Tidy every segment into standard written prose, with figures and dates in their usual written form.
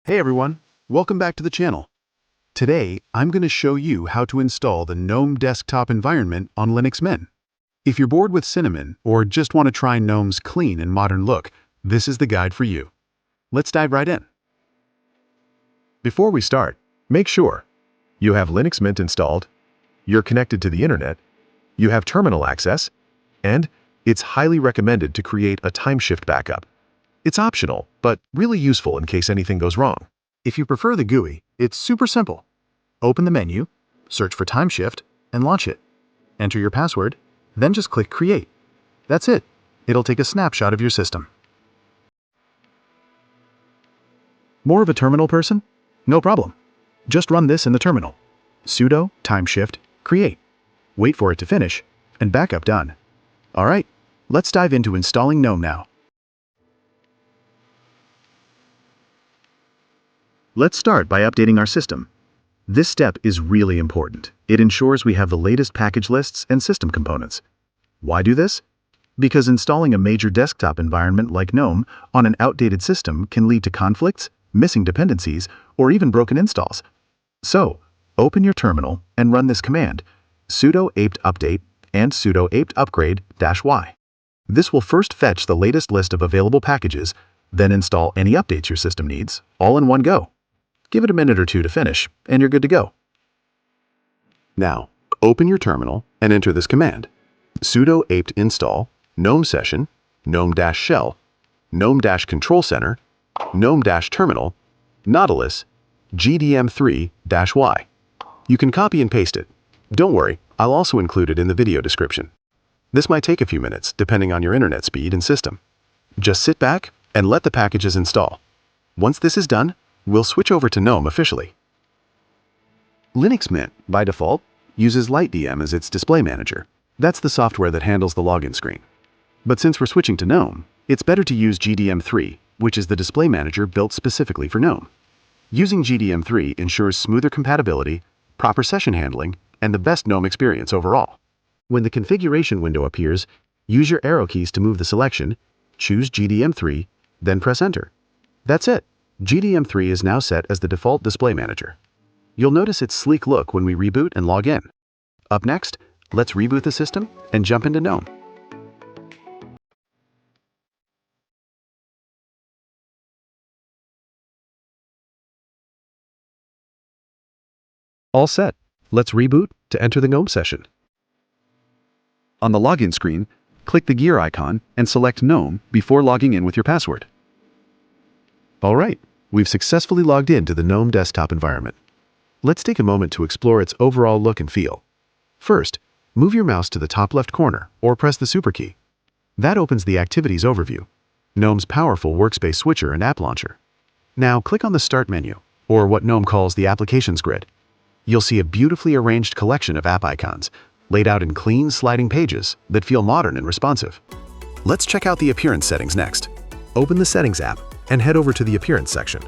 Hey everyone, welcome back to the channel. Today, I'm going to show you how to install the GNOME desktop environment on Linux Mint. If you're bored with Cinnamon or just want to try GNOME's clean and modern look, this is the guide for you. Let's dive right in. Before we start, make sure you have Linux Mint installed, you're connected to the internet, you have terminal access, and it's highly recommended to create a Timeshift backup. It's optional, but really useful in case anything goes wrong. If you prefer the GUI, it's super simple. Open the menu, search for Timeshift, and launch it. Enter your password, then just click Create. That's it. It'll take a snapshot of your system. More of a terminal person? No problem. Just run this in the terminal. Sudo timeshift create. Wait for it to finish, and backup done. Alright, let's dive into installing GNOME now. Let's start by updating our system. This step is really important. It ensures we have the latest package lists and system components. Why do this? Because installing a major desktop environment like GNOME on an outdated system can lead to conflicts, missing dependencies, or even broken installs. So, open your terminal and run this command, sudo apt update and sudo apt upgrade -y. This will first fetch the latest list of available packages, then install any updates your system needs, all in one go. Give it a minute or two to finish, and you're good to go. Now, open your terminal and enter this command, sudo apt install gnome-session, gnome-shell, gnome-control-center, gnome-terminal, Nautilus, GDM3-y. You can copy and paste it. Don't worry, I'll also include it in the video description. This might take a few minutes, depending on your internet speed and system. Just sit back and let the packages install. Once this is done, we'll switch over to GNOME officially. Linux Mint, by default, uses LightDM as its display manager. That's the software that handles the login screen. But since we're switching to GNOME, it's better to use GDM3, which is the display manager built specifically for GNOME. Using GDM3 ensures smoother compatibility, proper session handling, and the best GNOME experience overall. When the configuration window appears, use your arrow keys to move the selection, choose GDM3, then press Enter. That's it. GDM3 is now set as the default display manager. You'll notice its sleek look when we reboot and log in. Up next, let's reboot the system and jump into GNOME. All set. Let's reboot to enter the GNOME session. On the login screen, click the gear icon and select GNOME before logging in with your password. Alright, we've successfully logged into the GNOME desktop environment. Let's take a moment to explore its overall look and feel. First, move your mouse to the top left corner or press the super key. That opens the Activities overview, GNOME's powerful workspace switcher and app launcher. Now click on the Start menu, or what GNOME calls the Applications grid. You'll see a beautifully arranged collection of app icons, laid out in clean sliding pages that feel modern and responsive. Let's check out the Appearance settings next. Open the Settings app and head over to the Appearance section.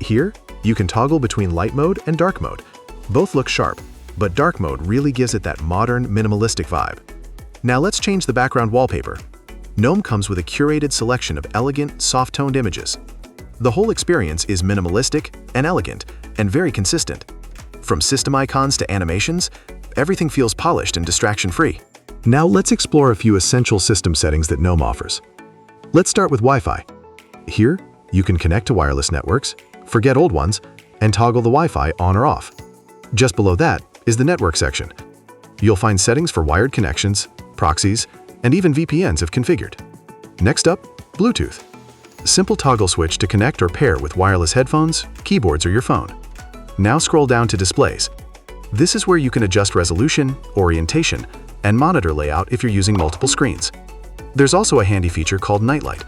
Here, you can toggle between light mode and dark mode. Both look sharp, but dark mode really gives it that modern, minimalistic vibe. Now let's change the background wallpaper. GNOME comes with a curated selection of elegant, soft-toned images. The whole experience is minimalistic and elegant, and very consistent. From system icons to animations, everything feels polished and distraction-free. Now let's explore a few essential system settings that GNOME offers. Let's start with Wi-Fi. Here, you can connect to wireless networks, forget old ones, and toggle the Wi-Fi on or off. Just below that is the network section. You'll find settings for wired connections, proxies, and even VPNs if configured. Next up, Bluetooth. Simple toggle switch to connect or pair with wireless headphones, keyboards, or your phone. Now scroll down to Displays. This is where you can adjust resolution, orientation, and monitor layout if you're using multiple screens. There's also a handy feature called Nightlight.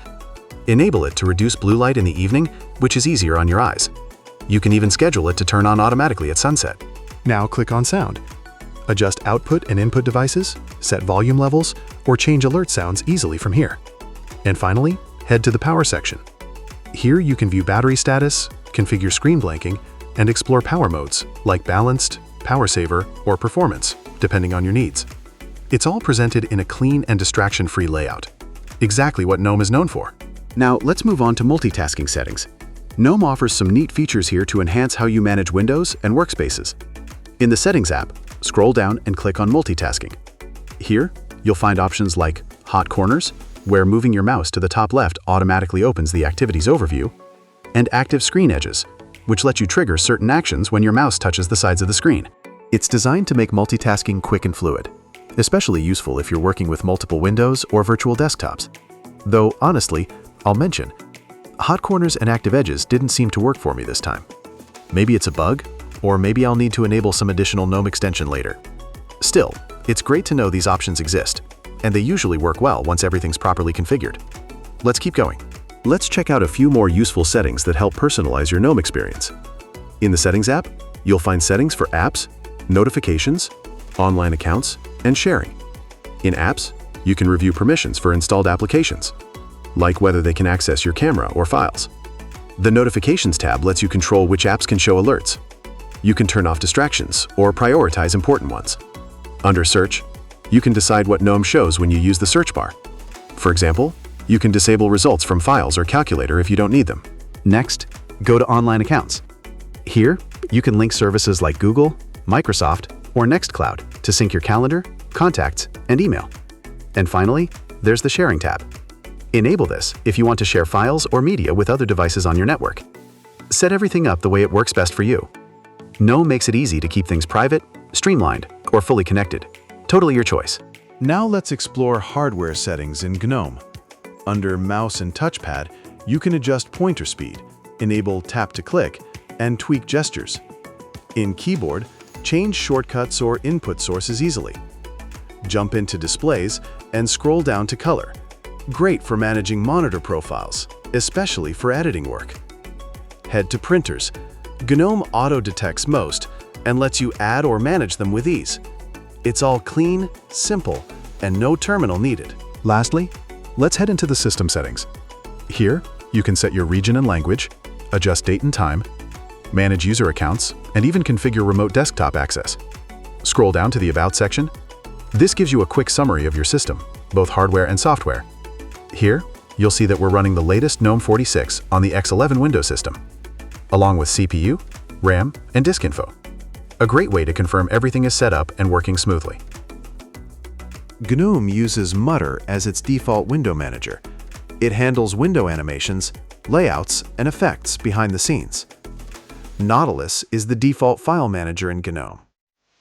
Enable it to reduce blue light in the evening, which is easier on your eyes. You can even schedule it to turn on automatically at sunset. Now click on Sound. Adjust output and input devices, set volume levels, or change alert sounds easily from here. And finally, head to the Power section. Here you can view battery status, configure screen blanking, and explore power modes like Balanced, Power Saver, or Performance, depending on your needs. It's all presented in a clean and distraction-free layout. Exactly what GNOME is known for. Now let's move on to multitasking settings. GNOME offers some neat features here to enhance how you manage windows and workspaces. In the Settings app, scroll down and click on Multitasking. Here, you'll find options like Hot Corners, where moving your mouse to the top left automatically opens the Activities overview, and Active Screen Edges, which let you trigger certain actions when your mouse touches the sides of the screen. It's designed to make multitasking quick and fluid, especially useful if you're working with multiple windows or virtual desktops. Though, honestly, I'll mention, Hot Corners and Active Edges didn't seem to work for me this time. Maybe it's a bug, or maybe I'll need to enable some additional GNOME extension later. Still, it's great to know these options exist, and they usually work well once everything's properly configured. Let's keep going. Let's check out a few more useful settings that help personalize your GNOME experience. In the Settings app, you'll find settings for apps, notifications, online accounts, and sharing. In apps, you can review permissions for installed applications, like whether they can access your camera or files. The Notifications tab lets you control which apps can show alerts. You can turn off distractions or prioritize important ones. Under Search, you can decide what GNOME shows when you use the search bar. For example, you can disable results from files or calculator if you don't need them. Next, go to Online Accounts. Here, you can link services like Google, Microsoft, or Nextcloud to sync your calendar, contacts, and email. And finally, there's the Sharing tab. Enable this if you want to share files or media with other devices on your network. Set everything up the way it works best for you. GNOME makes it easy to keep things private, streamlined, or fully connected. Totally your choice. Now let's explore hardware settings in GNOME. Under Mouse and Touchpad, you can adjust pointer speed, enable tap to click, and tweak gestures. In Keyboard, change shortcuts or input sources easily. Jump into Displays and scroll down to Color. Great for managing monitor profiles, especially for editing work. Head to Printers. GNOME auto-detects most and lets you add or manage them with ease. It's all clean, simple, and no terminal needed. Lastly, let's head into the System settings. Here, you can set your region and language, adjust date and time, manage user accounts, and even configure remote desktop access. Scroll down to the About section. This gives you a quick summary of your system, both hardware and software. Here, you'll see that we're running the latest GNOME 46 on the X11 Windows system, along with CPU, RAM, and disk info. A great way to confirm everything is set up and working smoothly. GNOME uses Mutter as its default window manager. It handles window animations, layouts, and effects behind the scenes. Nautilus is the default file manager in GNOME.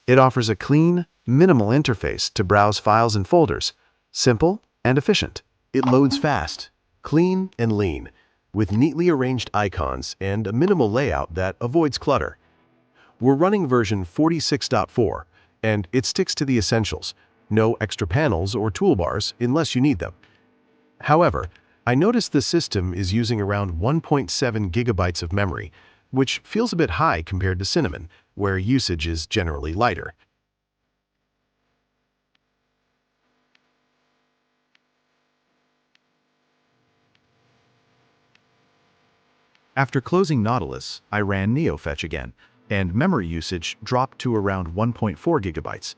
It offers a clean, minimal interface to browse files and folders, simple and efficient. It loads fast, clean and lean, with neatly arranged icons and a minimal layout that avoids clutter. We're running version 46.4, and it sticks to the essentials, no extra panels or toolbars unless you need them. However, I noticed the system is using around 1.7 gigabytes of memory, which feels a bit high compared to Cinnamon, where usage is generally lighter. After closing Nautilus, I ran NeoFetch again, and memory usage dropped to around 1.4 gigabytes.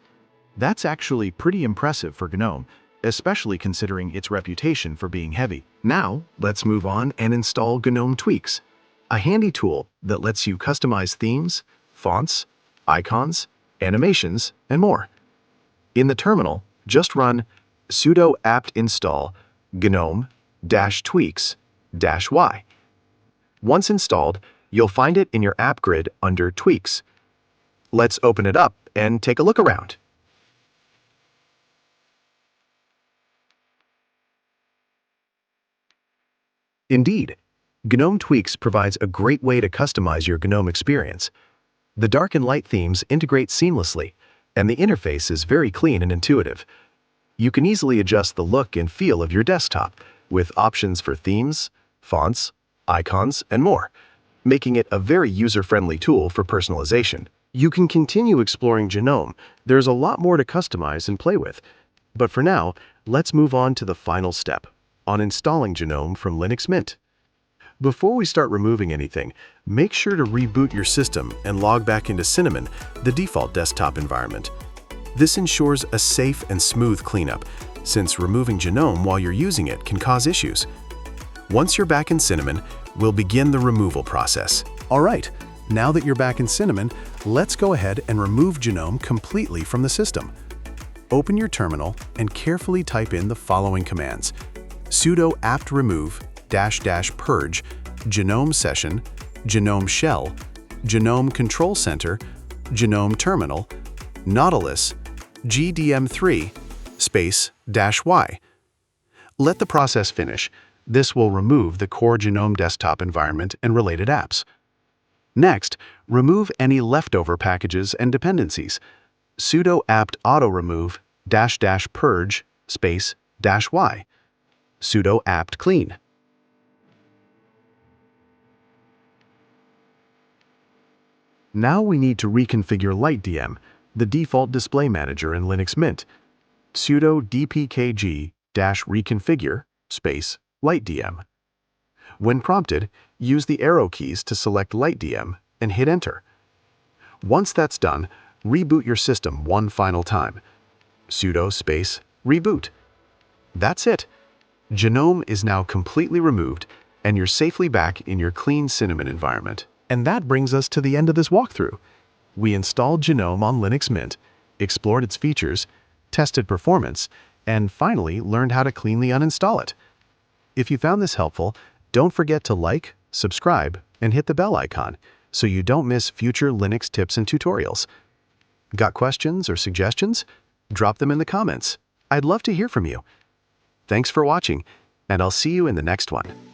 That's actually pretty impressive for GNOME, especially considering its reputation for being heavy. Now, let's move on and install GNOME Tweaks, a handy tool that lets you customize themes, fonts, icons, animations, and more. In the terminal, just run sudo apt install gnome-tweaks-y. Once installed, you'll find it in your app grid under Tweaks. Let's open it up and take a look around. Indeed, GNOME Tweaks provides a great way to customize your GNOME experience. The dark and light themes integrate seamlessly, and the interface is very clean and intuitive. You can easily adjust the look and feel of your desktop with options for themes, fonts, icons, and more, making it a very user-friendly tool for personalization. You can continue exploring GNOME. There's a lot more to customize and play with. But for now, let's move on to the final step, on installing GNOME from Linux Mint. Before we start removing anything, make sure to reboot your system and log back into Cinnamon, the default desktop environment. This ensures a safe and smooth cleanup, since removing GNOME while you're using it can cause issues. Once you're back in Cinnamon, we'll begin the removal process. All right, now that you're back in Cinnamon, let's go ahead and remove GNOME completely from the system. Open your terminal and carefully type in the following commands: sudo apt remove --purge gnome-session, gnome-shell, gnome-control-center, gnome-terminal, Nautilus, gdm3, -y. Let the process finish. This will remove the core GNOME desktop environment and related apps. Next, remove any leftover packages and dependencies. Sudo apt auto remove --purge -y. Sudo apt clean. Now we need to reconfigure LightDM, the default display manager in Linux Mint. Sudo dpkg-reconfigure LightDM. When prompted, use the arrow keys to select LightDM and hit Enter. Once that's done, reboot your system one final time. Sudo reboot. That's it. GNOME is now completely removed, and you're safely back in your clean Cinnamon environment. And that brings us to the end of this walkthrough. We installed GNOME on Linux Mint, explored its features, tested performance, and finally learned how to cleanly uninstall it. If you found this helpful, don't forget to like, subscribe, and hit the bell icon so you don't miss future Linux tips and tutorials. Got questions or suggestions? Drop them in the comments. I'd love to hear from you. Thanks for watching, and I'll see you in the next one.